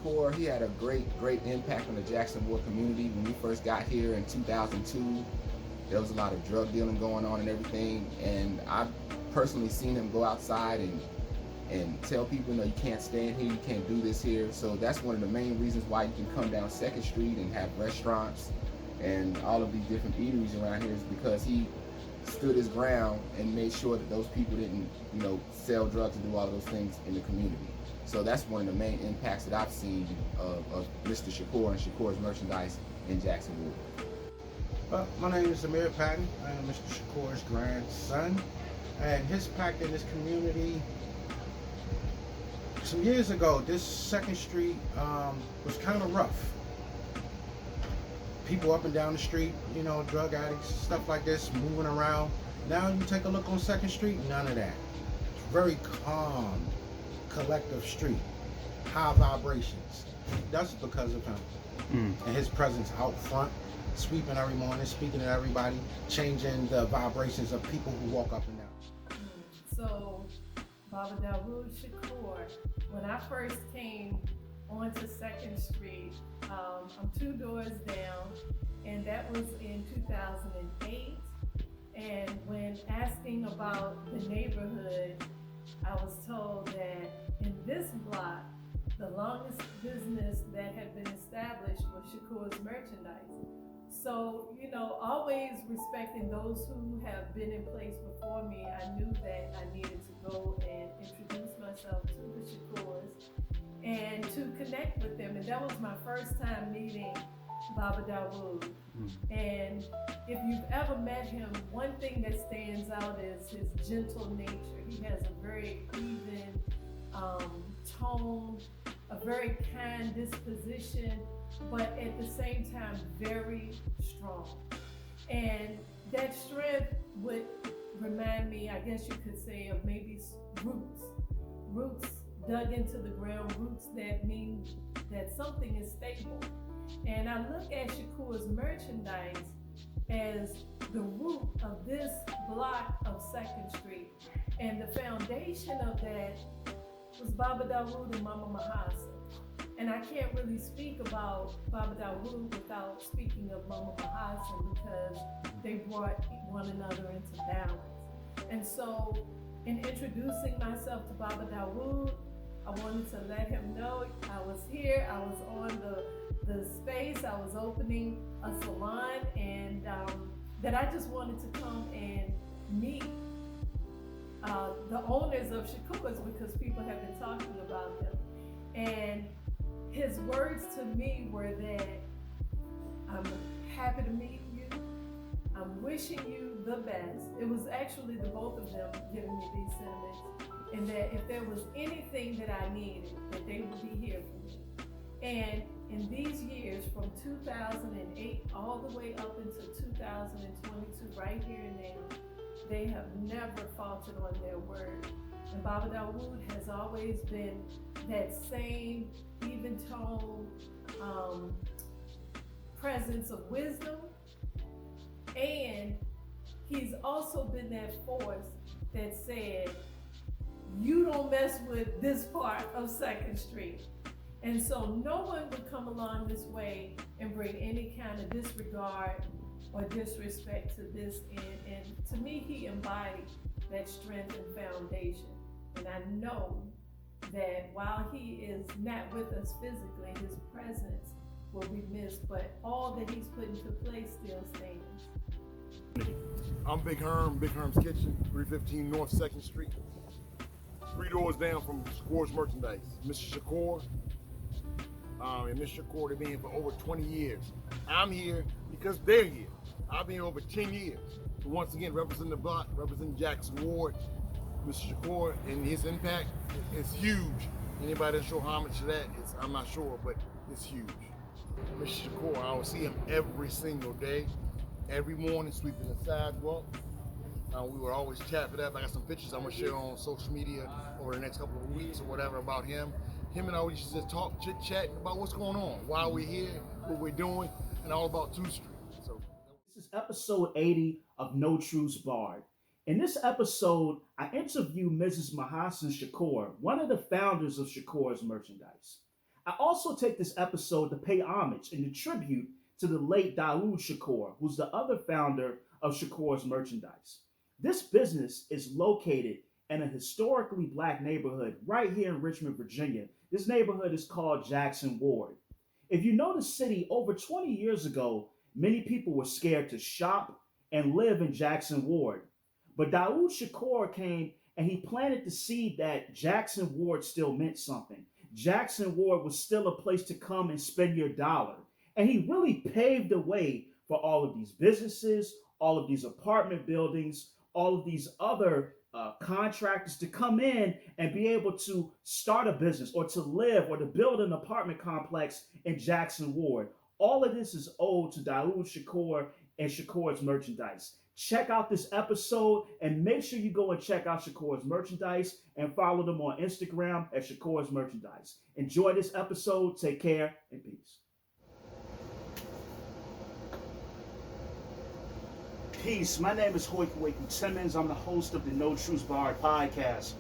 Shakoor, he had a great impact on the Jackson Ward community. When we first got here in 2002, there was a lot of drug dealing going on and everything. And I personally seen him go outside and tell people, you can't stand here, you can't do this here. So that's one of the main reasons why you can come down 2nd Street and have restaurants and all of these different eateries around here, is because he stood his ground and made sure that those people didn't, sell drugs and do all of those things in the community. So that's one of the main impacts that I've seen of Mr. Shakoor and Shakoor's merchandise in Jackson Ward. Well, my name is Amir Patton. I am Mr. Shakoor's grandson, and his impact in this community. Some years ago, this 2nd Street was kind of rough. People up and down the street, drug addicts, stuff like this, moving around. Now you take a look on 2nd Street, none of that. It's very calm, collective street, high vibrations. That's because of him and his presence out front, sweeping every morning, speaking to everybody, changing the vibrations of people who walk up and down. So, Baba Dawood Shakoor, when I first came onto 2nd Street, I'm 2 doors down, and that was in 2008. And when asking about the neighborhood, I was told that in this block, the longest business that had been established was Shakoor's merchandise. So, always respecting those who have been in place before me, I knew that I needed to go and introduce myself to the Shakoors and to connect with them. And that was my first time meeting Baba Dawood. And if you've ever met him, one thing that stands out is his gentle nature. He has a very even tone, a very kind disposition, but at the same time, very strong. And that strength would remind me, I guess you could say, of maybe roots dug into the ground, roots that mean that something is stable. And I look at Shakoor's merchandise as the root of this block of 2nd Street. And the foundation of that was Baba Dawood and Mama Mahasin. And I can't really speak about Baba Dawood without speaking of Mama Mahasin, because they brought one another into balance. And so in introducing myself to Baba Dawood, I wanted to let him know I was here, I was on the space, I was opening a salon, and that I just wanted to come and meet the owners of Shakoor's, because people have been talking about them. And his words to me were that I'm happy to meet you, I'm wishing you the best. It was actually the both of them giving me these sentiments, and that if there was anything that I needed, that they would be here for me. And in these years, from 2008 all the way up until 2022, right here and now, they have never faltered on their word. And Baba Dawood has always been that same even tone, presence of wisdom, and he's also been that force that said, you don't mess with this part of 2nd Street. And so no one would come along this way and bring any kind of disregard or disrespect to this. And to me, he embodied that strength and foundation. And I know that while he is not with us physically, his presence will be missed, but all that he's put into place still stands. I'm Big Herm, Big Herm's Kitchen, 315 North 2nd Street. 3 doors down from Shakoor's merchandise. Mr. Shakoor and Mr. Shakoor, they've been here for over 20 years. I'm here because they're here. I've been here over 10 years. So once again, representing the block, representing Jackson Ward, Mr. Shakoor, and his impact is huge. Anybody that show homage to that, I'm not sure, but it's huge. Mr. Shakoor, I will see him every single day, every morning, sweeping the sidewalk. We would always chat it up. I got some pictures I'm gonna share on social media over the next couple of weeks or whatever about him. Him and I would just talk, chit chat about what's going on, why we're here, what we're doing, and all about 2nd Street. So this is episode 80 of No Truths Barred. In this episode, I interview Mrs. Mahasin Shakoor, one of the founders of Shakoor's merchandise. I also take this episode to pay homage and to tribute to the late Daoud Shakoor, who's the other founder of Shakoor's Merchandise. This business is located in a historically black neighborhood right here in Richmond, Virginia. This neighborhood is called Jackson Ward. If you know the city, over 20 years ago, many people were scared to shop and live in Jackson Ward. But Daoud Shakoor came and he planted the seed that Jackson Ward still meant something. Jackson Ward was still a place to come and spend your dollar. And he really paved the way for all of these businesses, all of these apartment buildings, all of these other contractors to come in and be able to start a business or to live or to build an apartment complex in Jackson Ward. All of this is owed to Daoud Shakoor and Shakoor's Merchandise. Check out this episode and make sure you go and check out Shakoor's Merchandise and follow them on Instagram at Shakoor's Merchandise. Enjoy this episode. Take care and peace. Peace. My name is Hoyke Timmons. I'm the host of the No Truths Barred podcast.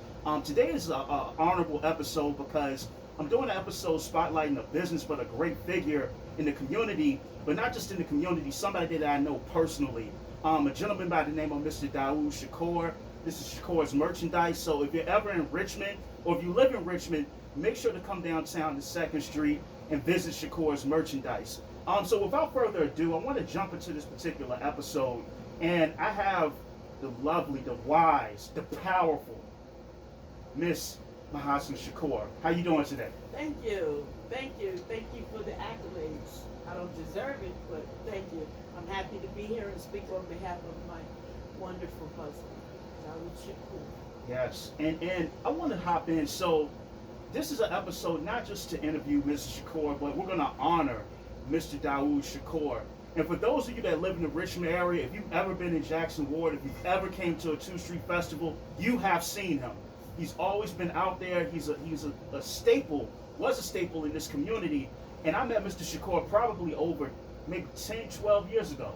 Today is an honorable episode because I'm doing an episode spotlighting a business, but a great figure in the community, but not just in the community, somebody that I know personally. A gentleman by the name of Mr. Daoud Shakoor. This is Shakoor's Merchandise. So if you're ever in Richmond, or if you live in Richmond, make sure to come downtown to 2nd Street and visit Shakoor's Merchandise. So without further ado, I want to jump into this particular episode. And I have the lovely, the wise, the powerful Miss Mahasin Shakoor. How you doing today? Thank you. Thank you. Thank you for the accolades. I don't deserve it, but thank you. I'm happy to be here and speak on behalf of my wonderful husband, Daoud Shakoor. Yes. And I want to hop in. So this is an episode not just to interview Mr. Shakoor, but we're going to honor Mr. Daoud Shakoor. And for those of you that live in the Richmond area, if you've ever been in Jackson Ward, if you've ever came to a 2 Street Festival, you have seen him. He's always been out there. He's a staple, was a staple in this community. And I met Mr. Shakoor probably over maybe 10, 12 years ago.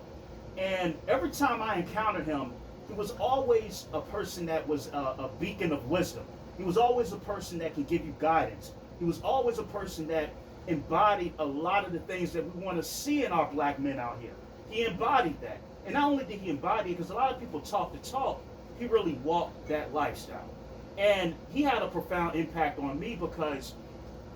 And every time I encountered him, he was always a person that was a beacon of wisdom. He was always a person that can give you guidance. He was always a person that embodied a lot of the things that we want to see in our black men out here. He embodied that. And not only did he embody it, because a lot of people talk the talk, he really walked that lifestyle. And he had a profound impact on me because,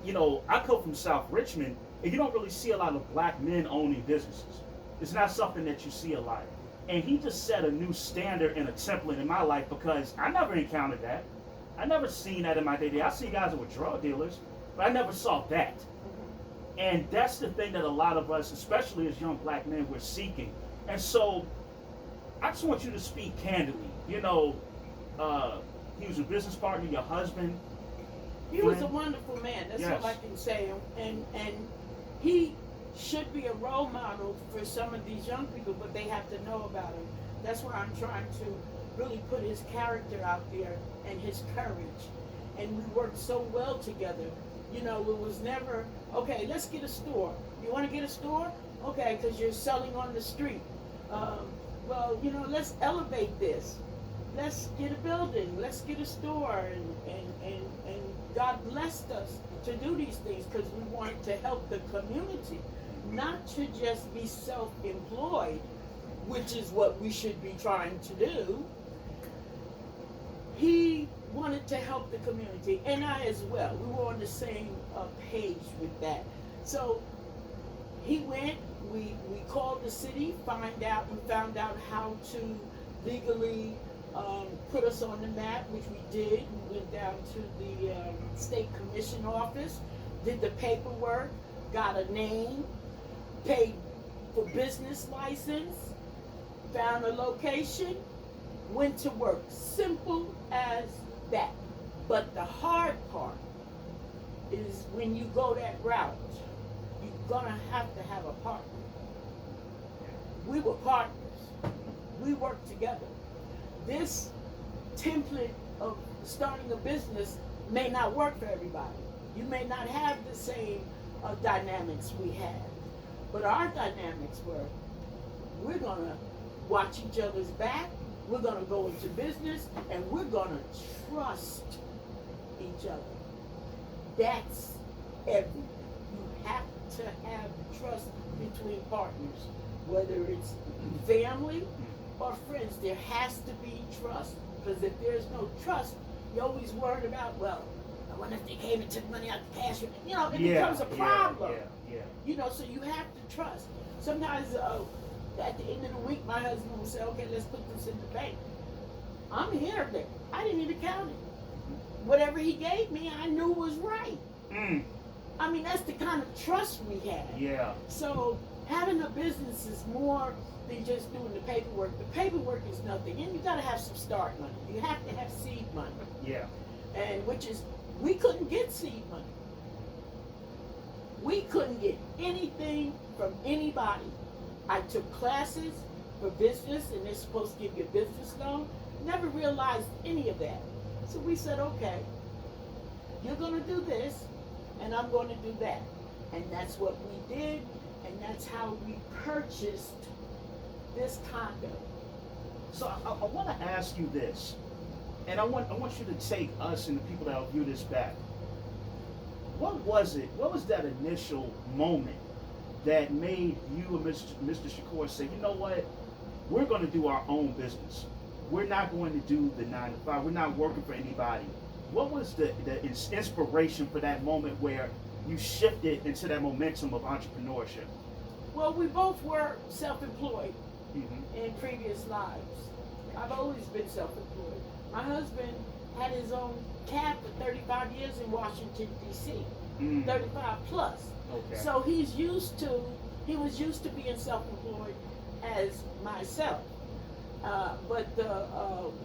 you know, I come from South Richmond, and you don't really see a lot of black men owning businesses. It's not something that you see a lot. And he just set a new standard and a template in my life because I never encountered that. I never seen that in my day. I see guys that were drug dealers, but I never saw that. And that's the thing that a lot of us, especially as young black men, we're seeking. And so I just want you to speak candidly. You know, he was a business partner, your husband. He was a wonderful man. That's Yes. all I can say. And he should be a role model for some of these young people, but they have to know about him. That's why I'm trying to really put his character out there and his courage. And we worked so well together. You know, it was never, okay, let's get a store. You want to get a store? Okay, because you're selling on the street. Well, you know, let's elevate this. Let's get a building. Let's get a store. And God blessed us to do these things because we wanted to help the community, not to just be self-employed, which is what we should be trying to do. He wanted to help the community, and I as well. We were on the same page with that. So he went, we called the city, we found out how to legally put us on the map, which we did. We went down to the state commission office, did the paperwork, got a name, paid for business license, found a location, went to work. Simple as that. But the hard part is when you go that route, you're gonna have to have a partner. We were partners. We worked together. This template of starting a business may not work for everybody. You may not have the same dynamics we had. But our dynamics were, we're gonna watch each other's back, we're gonna go into business, and we're gonna trust each other. That's everything. have to have trust between partners, whether it's family or friends. There has to be trust, because if there's no trust, you're always worried about, well, I wonder if they came and took money out the cash. You know, it becomes a problem. You know, so you have to trust. Sometimes at the end of the week, my husband will say, okay, let's put this in the bank. I'm here there. I didn't even count it. Whatever he gave me, I knew was right. I mean, that's the kind of trust we have. Yeah. So having a business is more than just doing the paperwork. The paperwork is nothing. And you got to have some start money. You have to have seed money. Yeah. And which is, we couldn't get seed money. We couldn't get anything from anybody. I took classes for business, and they're supposed to give you a business loan. Never realized any of that. So we said, okay, you're going to do this, and I'm going to do that. And that's what we did, and that's how we purchased this condo. So I want to ask you this, and I want you to take us and the people that will view this back. What was it? What was that initial moment that made you and Mr. Shakoor say, you know what, we're going to do our own business. We're not going to do the 9 to 5. We're not working for anybody. What was the inspiration for that moment where you shifted into that momentum of entrepreneurship? Well, we both were self-employed in previous lives. I've always been self-employed. My husband had his own cab for 35 years in Washington, D.C., 35 plus. Okay. So he was used to being self-employed as myself. But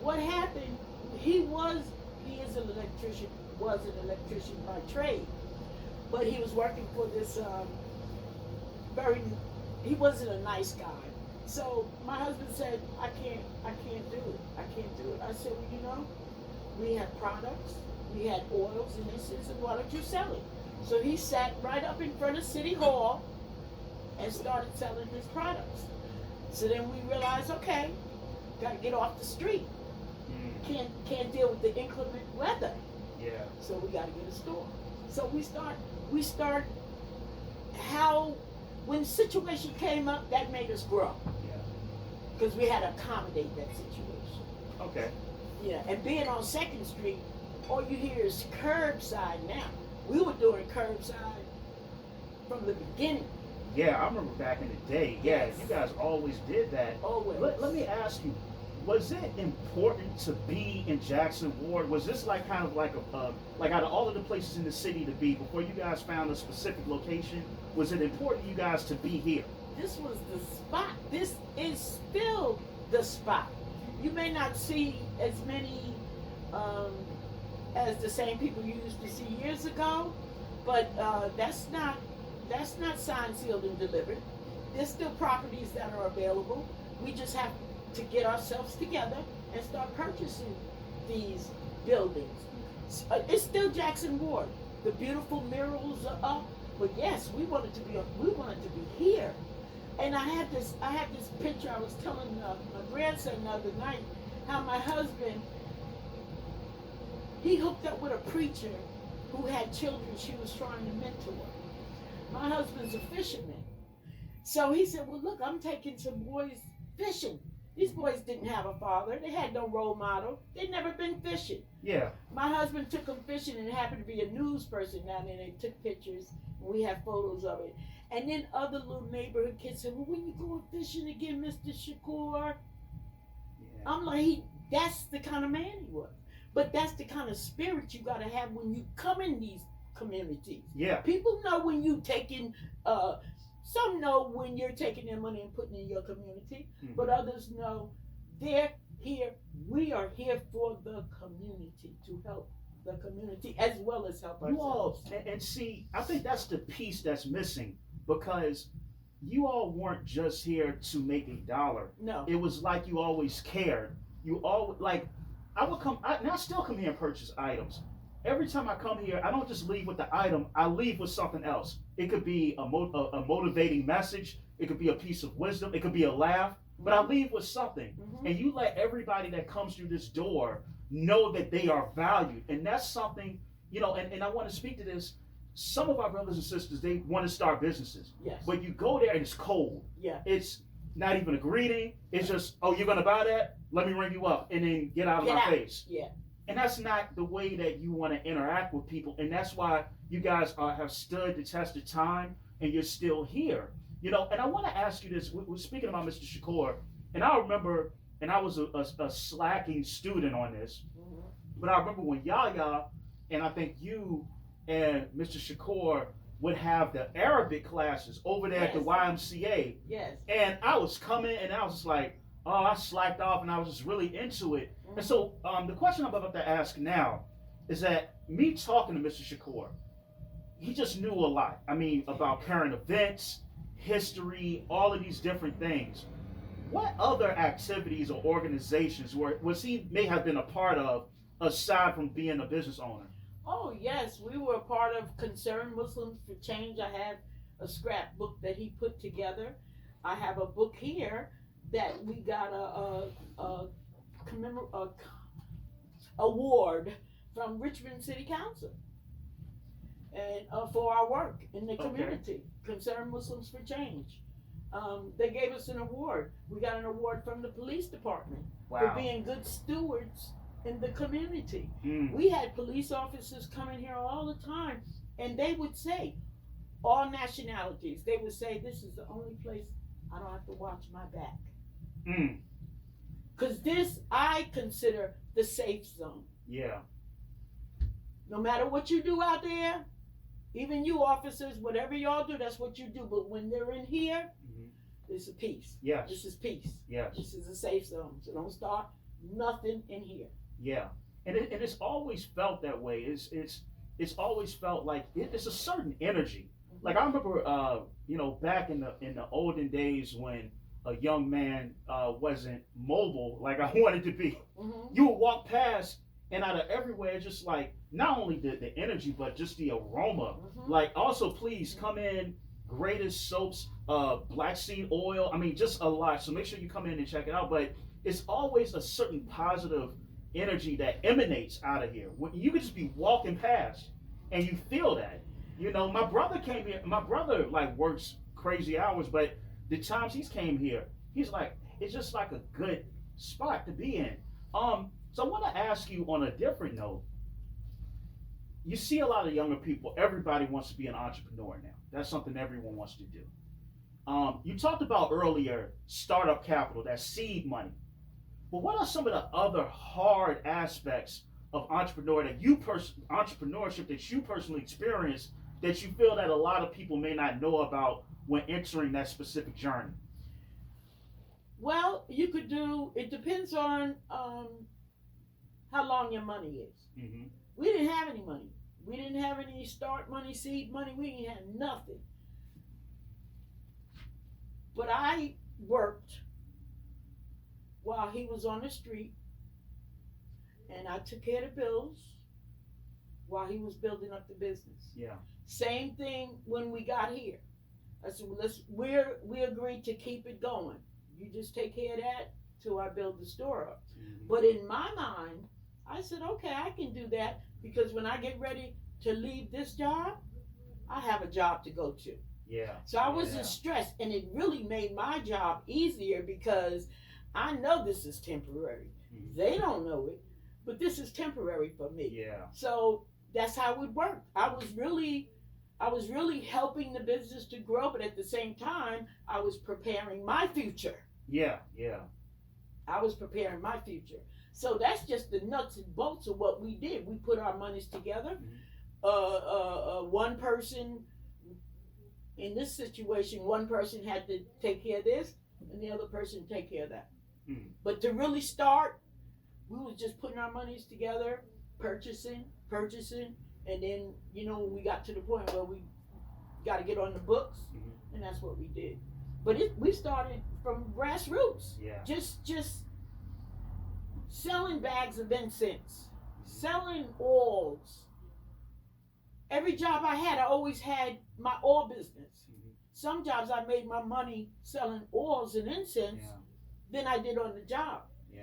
what happened, he is an electrician, was an electrician by trade. But he was working for this he wasn't a nice guy. So my husband said, I can't do it. I can't do it. I said, well, you know, we had products, we had oils, and he says, why don't you sell it? So he sat right up in front of City Hall and started selling his products. So then we realized, okay, got to get off the street. Can't deal with the inclement weather. Yeah. So we got to get a store. So we start when the situation came up, that made us grow. Yeah. Because we had to accommodate that situation. Okay. Yeah, and being on 2nd Street, all you hear is curbside now. We were doing curbside from the beginning. Yeah, I remember back in the day. Yeah, Yes. you guys always did that. Always. Let me ask you, was it important to be in Jackson Ward? Was this like kind of like like out of all of the places in the city to be before you guys found a specific location? Was it important to you guys to be here? This was the spot. This is still the spot. You may not see as many as the same people you used to see years ago, but that's not signed, sealed, and delivered. There's still properties that are available. We just have to get ourselves together and start purchasing these buildings. It's still Jackson Ward. The beautiful murals are up, but yes, we wanted to be here. And I had this picture. I was telling my grandson the other night how my husband, he hooked up with a preacher who had children she was trying to mentor. My husband's a fisherman. So he said, well, look, I'm taking some boys fishing. These boys didn't have a father. They had no role model. They'd never been fishing. Yeah. My husband took them fishing, and it happened to be a news person down there. They took pictures, and we have photos of it. And then other little neighborhood kids said, well, when you going fishing again, Mr. Shakoor? Yeah. I'm like, that's the kind of man he was. But that's the kind of spirit you got to have when you come in these communities. Yeah. People know when you taking, some know when you're taking their money and putting it in your community, but others know they're here. We are here for the community, to help the community as well as help You all, ourselves. and see, I think that's the piece that's missing, because you all weren't just here to make $1. No. It was like you always cared. You all, like, I still come here and purchase items. Every time I come here, I don't just leave with the item, I leave with something else. It could be a motivating message, it could be a piece of wisdom, it could be a laugh, but I leave with something. And you let everybody that comes through this door know that they are valued. And that's something, you know, and I want to speak to this. some of our brothers and sisters, they want to start businesses. Yes. But you go there and it's cold. Yeah. It's not even a greeting. It's just, oh, you're going to buy that? Let me ring you up and then get out of my face. Yeah. And that's not the way that you want to interact with people. And that's why you guys have stood the test of time and you're still here. You know, and I want to ask you this. We're speaking about Mr. Shakoor, and I remember, and I was a slacking student on this, but I remember when Yahya, and I think you and Mr. Shakoor would have the Arabic classes over there at the YMCA. Yes. And I was coming and I was just like, oh, I slacked off and I was just really into it. And so the question I'm about to ask now is that me talking to Mr. Shakoor, he just knew a lot. I mean, about current events, history, all of these different things. What other activities or organizations was he may have been a part of aside from being a business owner? Oh, yes. We were a part of Concerned Muslims for Change. I have a scrapbook that he put together. I have a book here that we got a award from Richmond City Council and for our work in the community. Concerned Muslims for Change. They gave us an award. We got an award from the police department for being good stewards in the community. We had police officers coming here all the time, and they would say, all nationalities, they would say, this is the only place I don't have to watch my back. Because this, I consider the safe zone. Yeah. No matter what you do out there, even you officers, whatever y'all do, that's what you do. But when they're in here, this is peace. Yes. This is peace. Yes. This is a safe zone. So don't start nothing in here. Yeah. And it's always felt that way. It's always felt like it's a certain energy. Like I remember, back in the olden days when a young man wasn't mobile like I wanted to be. You would walk past, and out of everywhere, just like not only the energy, but just the aroma. Like also, please come in. Greatest soaps, black seed oil. I mean, just a lot. So make sure you come in and check it out. But it's always a certain positive energy that emanates out of here. When you could just be walking past, and you feel that. You know, my brother came here. My brother like works crazy hours, but the times he's came here, he's like, it's just like a good spot to be in. So I want to ask you on a different note. You see a lot of younger people. Everybody wants to be an entrepreneur now. That's something everyone wants to do. You talked about earlier startup capital, that seed money. But what are some of the other hard aspects of entrepreneurship that you personally experience that you feel that a lot of people may not know about when entering that specific journey? Well, you could do, it depends on how long your money is. We didn't have any money. We didn't have any start money, seed money. We didn't have nothing. But I worked while he was on the street, and I took care of the bills while he was building up the business. Yeah. Same thing when we got here. I said, well, we agreed to keep it going. You just take care of that till I build the store up. But in my mind, I said, okay, I can do that because when I get ready to leave this job, I have a job to go to. Yeah. So I wasn't stressed, and it really made my job easier because I know this is temporary. They don't know it, but this is temporary for me. Yeah. So that's how it worked. I was really helping the business to grow, but at the same time, I was preparing my future. Yeah, yeah. I was preparing my future. So that's just the nuts and bolts of what we did. We put our monies together. One person, in this situation, one person had to take care of this, and the other person take care of that. But to really start, we was just putting our monies together, purchasing, and then, when we got to the point where we got to get on the books, and that's what we did. But we started from grassroots. Yeah. Just selling bags of incense, selling oils. Every job I had, I always had my oil business. Some jobs I made my money selling oils and incense than I did on the job. Yeah.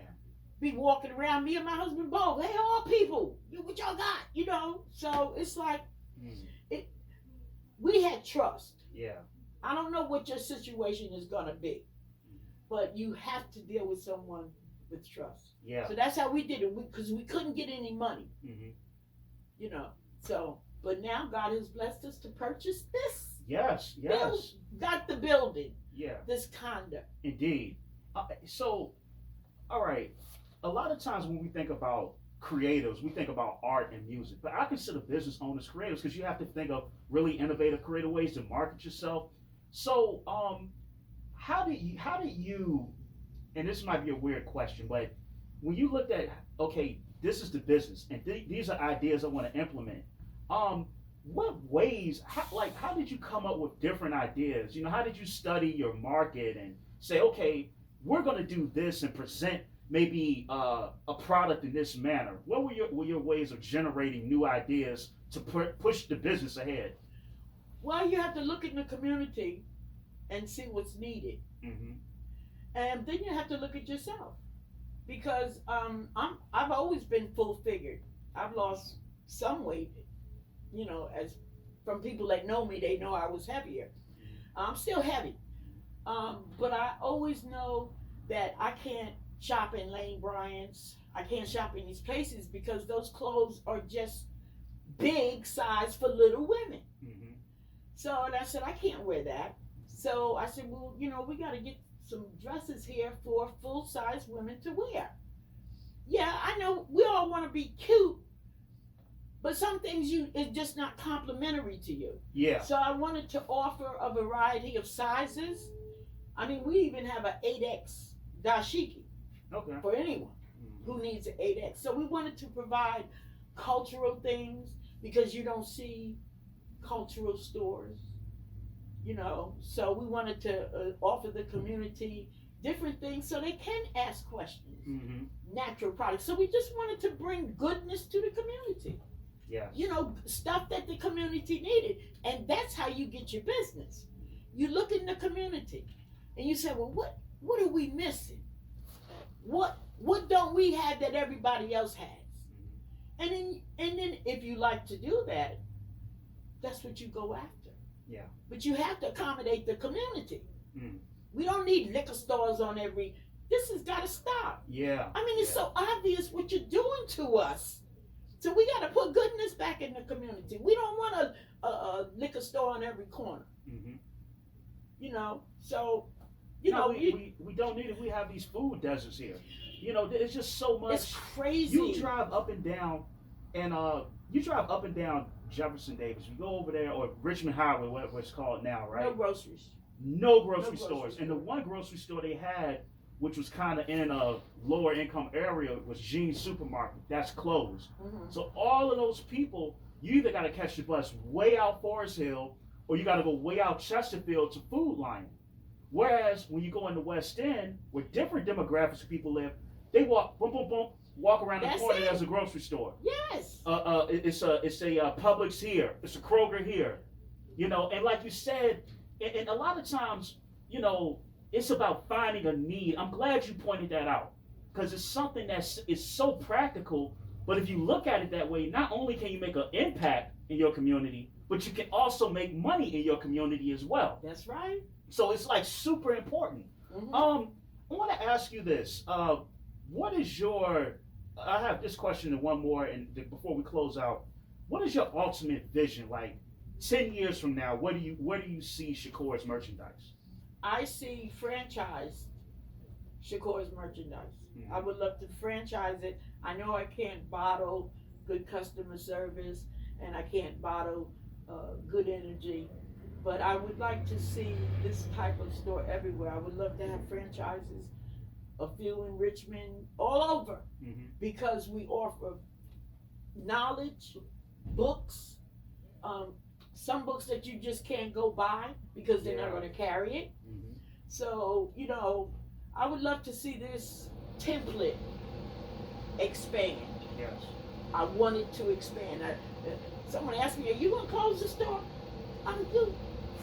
Be walking around, me and my husband both, hey, all people, what y'all got? So it's like, we had trust. Yeah. I don't know what your situation is gonna be, but you have to deal with someone with trust. Yeah. So that's how we did it, because we couldn't get any money, Mm-hmm. you know. So, but now God has blessed us to purchase this. Yes. Yes. Got the building, Yeah. this condo. Indeed. So, all right. A lot of times when we think about creatives, we think about art and music, but I consider business owners creatives because you have to think of really innovative, creative ways to market yourself. So, how did you? And this might be a weird question, but when you looked at, okay, this is the business, and these are ideas I want to implement. What ways? How did you come up with different ideas? How did you study your market and say, okay, we're going to do this and present maybe a product in this manner? What were your ways of generating new ideas to push the business ahead? Well, you have to look in the community and see what's needed, Mm-hmm. and then you have to look at yourself, because I've always been full figured. I've lost some weight, as from people that know me, they know I was heavier. I'm still heavy, but I always know that I can't shop in Lane Bryant's. I can't shop in these places because those clothes are just big size for little women. Mm-hmm. So and I said, I can't wear that. So I said, well, we got to get some dresses here for full size women to wear. Yeah, I know we all want to be cute, but some things is just not complimentary to you. Yeah. So I wanted to offer a variety of sizes. I mean, we even have an 8X dashiki Okay. for anyone who needs an 8X. So we wanted to provide cultural things, because you don't see cultural stores, So we wanted to offer the community different things so they can ask questions, Mm-hmm. natural products. So we just wanted to bring goodness to the community, Yes. stuff that the community needed. And that's how you get your business. You look in the community and you say, well, what are we missing? What don't we have that everybody else has? And then if you like to do that, that's what you go after. Yeah. But you have to accommodate the community. Mm. We don't need liquor stores on every. This has got to stop. Yeah. I mean, it's so obvious what you're doing to us. So we got to put goodness back in the community. We don't want a liquor store on every corner. Mm-hmm. So we don't need it. We have these food deserts here. It's just so much. it's crazy. You drive up and down, Jefferson Davis. You go over there, or Richmond Highway, what it's called now, right? No groceries. No grocery grocery stores. And the stores. one grocery store they had, which was kind of in a lower income area, was Jean's Supermarket. That's closed. Mm-hmm. So all of those people, you either got to catch the bus way out Forest Hill, or you got to go way out Chesterfield to Food Lion. Whereas when you go in the West End, where different demographics of people live, they walk, boom, boom, boom, walk around the That's corner. it. There's a grocery store. Yes. It's a Publix here. It's a Kroger here. And like you said, and a lot of times, it's about finding a need. I'm glad you pointed that out, because it's something is so practical. But if you look at it that way, not only can you make an impact in your community, but you can also make money in your community as well. That's right. So it's like super important. Mm-hmm. I want to ask you this. What is your? I have this question and one more, and before we close out, what is your ultimate vision? Like 10 years from now, where do you see Shakoor's merchandise? I see franchise Shakoor's merchandise. Mhm. I would love to franchise it. I know I can't bottle good customer service, and I can't bottle good energy, but I would like to see this type of store everywhere. I would love to have franchises, a few in Richmond, all over, Mm-hmm. because we offer knowledge, books, some books that you just can't go buy because they're not Yeah. going to carry it. Mm-hmm. So, I would love to see this template expand. Yes. I want it to expand. Someone asked me, are you going to close the store? I'm you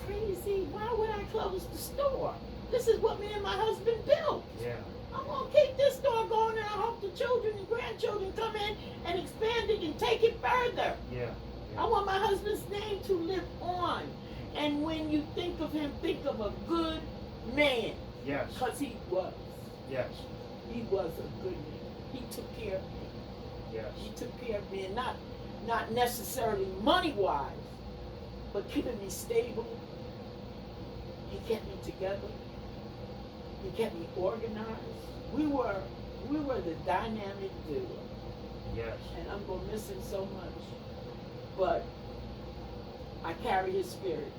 crazy. Why would I close the store? This is what me and my husband built. Yeah. I'm going to keep this store going, and I hope the children and grandchildren come in and expand it and take it further. Yeah. I want my husband's name to live on. And when you think of him, think of a good man. Yes. Because he was. Yes. He was a good man. He took care of me. Yes. He took care of me, and not necessarily money-wise, but keeping me stable. He kept me together. He kept me organized. We were the dynamic duo. Yes. And I'm gonna miss him so much. But I carry his spirit.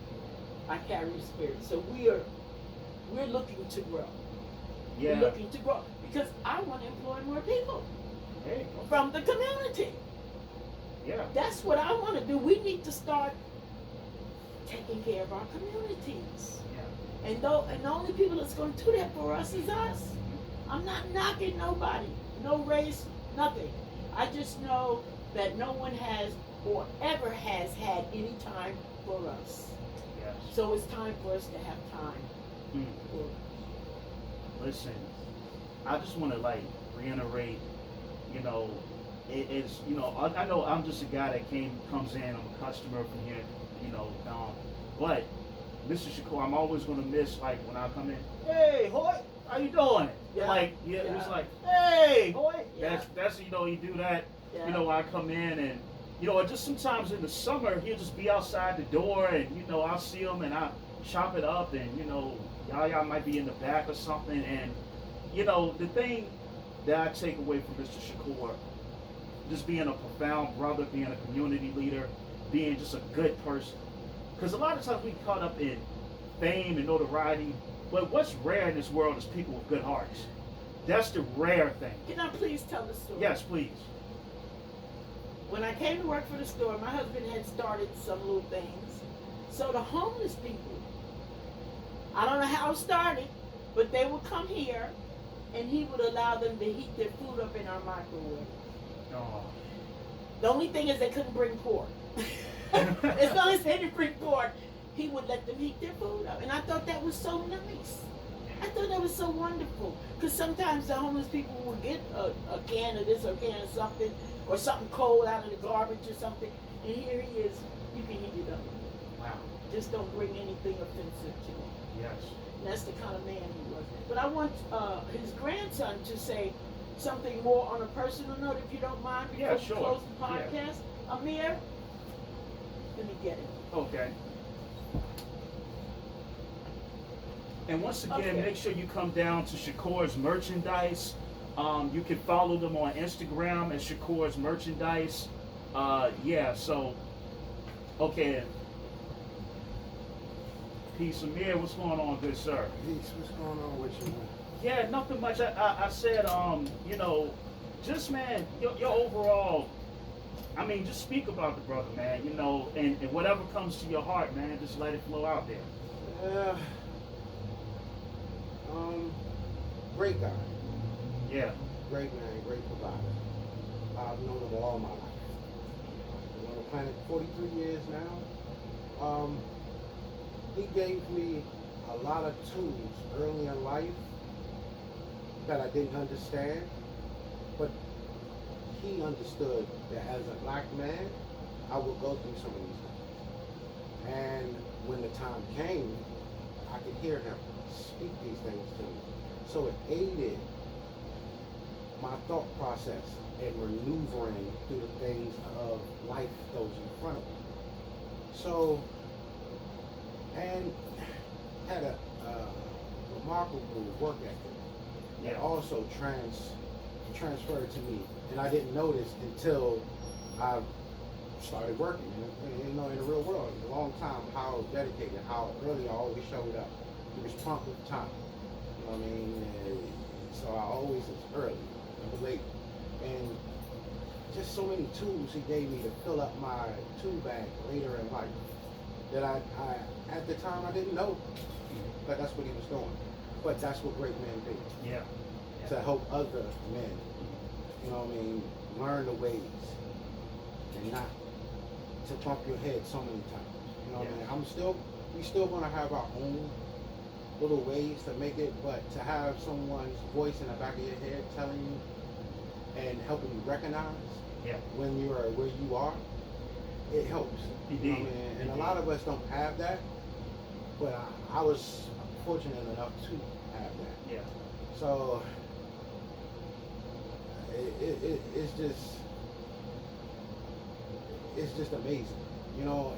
I carry his spirit. So we're looking to grow. Yeah. We're looking to grow because I want to employ more people Hey. from the community. Yeah. That's what I want to do. We need to start taking care of our communities. Yeah. And the only people that's going to do that for us is us. I'm not knocking nobody, no race, nothing. I just know that no one has or ever has had any time for us. Yes. So it's time for us to have time Mm. for Listen, I just want to like reiterate, you know, it's, you know, I know I'm just a guy that comes in, I'm a customer from here, you know, but Mr. Shakoor, I'm always going to miss like when I come in, hey, Hoy, how you doing? Yeah. Like, yeah, it was Yeah. like, hey, Hoy. Yeah. That's, you know, you do that, Yeah. you know, I come in and, you know, just sometimes in the summer, he'll just be outside the door and, you know, I'll see him and I chop it up and, you know, y'all might be in the back or something. And, you know, the thing that I take away from Mr. Shakoor, just being a profound brother, being a community leader, being just a good person. Because a lot of times we get caught up in fame and notoriety, but what's rare in this world is people with good hearts. That's the rare thing. Can I please tell the story? Yes, please. When I came to work for the store, my husband had started some little things. So the homeless people, I don't know how it started, but they would come here and he would allow them to heat their food up in our microwave. Oh. The only thing is they couldn't bring pork. As long as they didn't bring pork, he would let them heat their food up. And I thought that was so nice. I thought that was so wonderful. Because sometimes the homeless people would get a can of this or a can of something, or something cold out of the garbage or something. And here he is, you can heat it up. Wow. Just don't bring anything offensive to him. Yes. And that's the kind of man he was. But I want his grandson to say something more on a personal note, if you don't mind, before Yeah, we sure. close the Yeah. podcast. Amir, let me get it. Okay. And once again, Okay. make sure you come down to Shakoor's merchandise. You can follow them on Instagram at Shakoor's merchandise. Yeah, so, okay. Peace, Amir, what's going on, good sir? Peace, what's going on with you, man? Yeah, nothing much. I said, you know, just, man, your overall, I mean, just speak about the brother, man, you know, and whatever comes to your heart, man, just let it flow out there. Great guy, Yeah. great man, great provider. I've known him all my life. Been on the planet 43 years now. He gave me a lot of tools early in life that I didn't understand, but he understood that as a black man, I would go through some of these things. And when the time came, I could hear him speak these things to me. So it aided my thought process and maneuvering through the things of life that was in front of me. So, and had a remarkable work ethic that also transferred to me, and I didn't notice until I started working. You know, in the real world, a long time, how dedicated, how early I always showed up. He was prompt with time. You know what I mean? So I always was early, never late, and just so many tools he gave me to fill up my tool bag later in life that I at the time I didn't know that that's what he was doing. But that's what great men do. Yeah. To help other men, you know what I mean, learn the ways and not to bump your head so many times. You know what I mean? We still gonna have our own little ways to make it, but to have someone's voice in the back of your head telling you and helping you recognize when you are where you are, it helps. You know what I mean? And a lot of us don't have that, but I was fortunate enough to have that. Yeah. So it's just amazing, you know.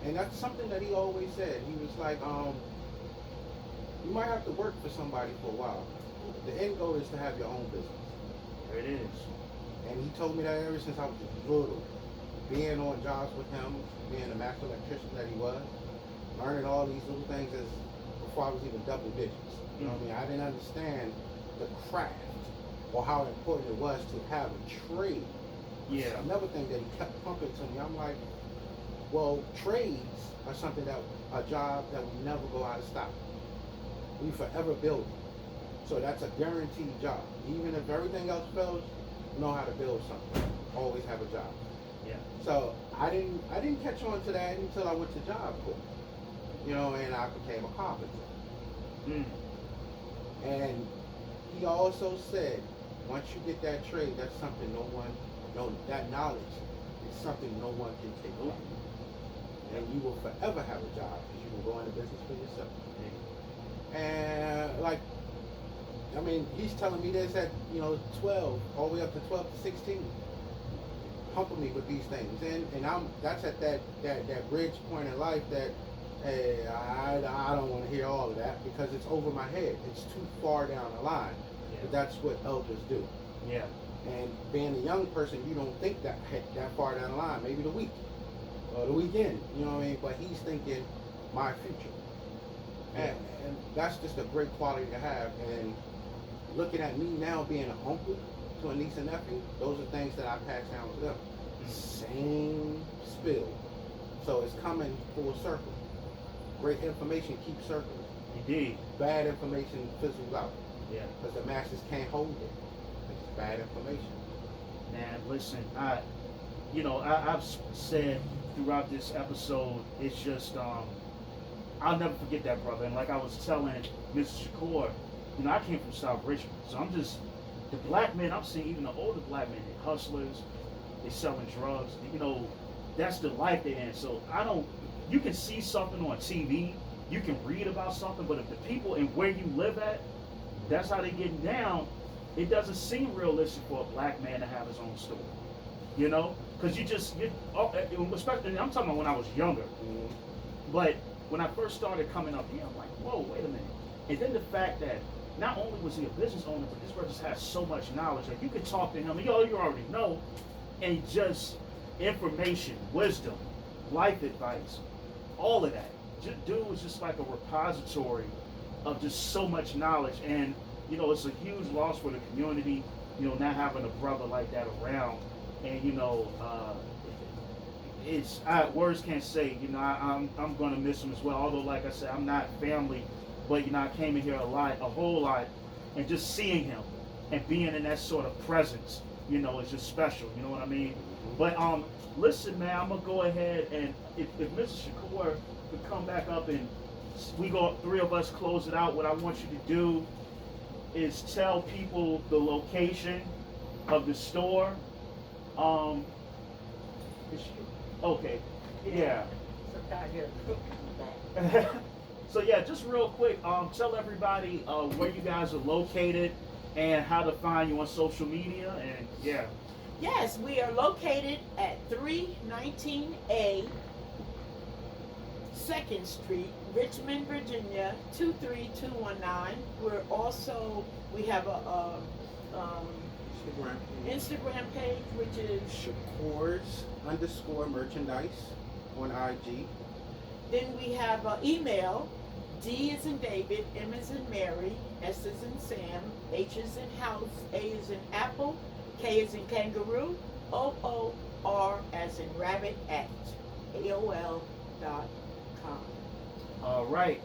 And that's something that he always said. He was like, you might have to work for somebody for a while. The end goal is to have your own business. There it is. And he told me that ever since I was little. Being on jobs with him, being the master electrician that he was, learning all these little things as before I was even double digits. You know what I mean? I didn't understand the craft or how important it was to have a trade. Yeah. Another thing that he kept pumping to me, I'm like, well, trades are something that a job that will never go out of style. We forever building. So that's a guaranteed job. Even if everything else fails, you know how to build something. Always have a job. Yeah. So I didn't catch on to that until I went to job corps. You know, and I became a carpenter. And he also said, once you get that trade, that's something that knowledge is something no one can take from you. And you will forever have a job because you can go into business for yourself. And like, I mean, he's telling me this at 12, all the way up to 12 to 16, pumping me with these things, and that's at that bridge point in life that, hey, I don't want to hear all of that because it's over my head. It's too far down the line. Yeah. But that's what elders do. Yeah. And being a young person, you don't think that far down the line. Maybe the week or the weekend, you know what I mean? But he's thinking my future. Yeah. And that's just a great quality to have. And looking at me now being an uncle to a niece and nephew, those are things that I pass down to them. Same spill. So it's coming full circle. Great information keeps circling. Indeed. Bad information fizzles out. Yeah. Because the masses can't hold it. It's bad information. Man, listen, I've said throughout this episode, it's just, I'll never forget that, brother. And like I was telling Mr. Shakoor, I came from South Richmond, so I'm just, the black men, I'm seeing even the older black men, they're hustlers, they're selling drugs, that's the life they're in. So you can see something on TV, you can read about something, but if the people and where you live at, that's how they're getting down, it doesn't seem realistic for a black man to have his own store. Because especially, I'm talking about when I was younger. But when I first started coming up here, I'm like, whoa, wait a minute. And then the fact that not only was he a business owner, but this brother just has so much knowledge. Like, you can talk to him, and you already know, and just information, wisdom, life advice, all of that. Dude was just like a repository of just so much knowledge. And, it's a huge loss for the community, not having a brother like that around. And, words can't say, I'm going to miss him as well. Although, like I said, I'm not family, but, I came in here a whole lot, and just seeing him and being in that sort of presence, is just special. You know what I mean? But, listen, man, I'm going to go ahead and if Mr. Shakoor could come back up and three of us close it out, what I want you to do is tell people the location of the store. Okay, yeah. So yeah, just real quick, tell everybody where you guys are located and how to find you on social media, and yeah. Yes, we are located at 319A 2nd Street, Richmond, Virginia 23219. We have a Instagram page, which is Shakoor's_merchandise on IG. Then we have an email, D as in David, M as in Mary, S as in Sam, H as in house, A as in apple, K as in kangaroo, OOR as in rabbit at AOL.com. All right.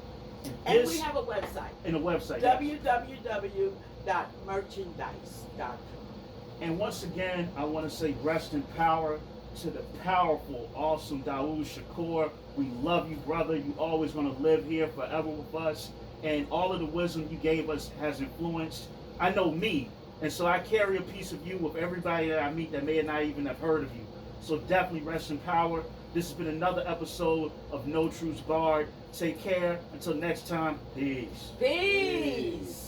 And we have a website. And a website. www.merchandise.com. And once again, I want to say rest in power to the powerful, awesome Dawood Shakoor. We love you, brother. You always going to live here forever with us. And all of the wisdom you gave us has influenced, I know, me. And so I carry a piece of you with everybody that I meet that may not even have heard of you. So definitely rest in power. This has been another episode of No Truths Barred. Take care. Until next time, peace. Peace.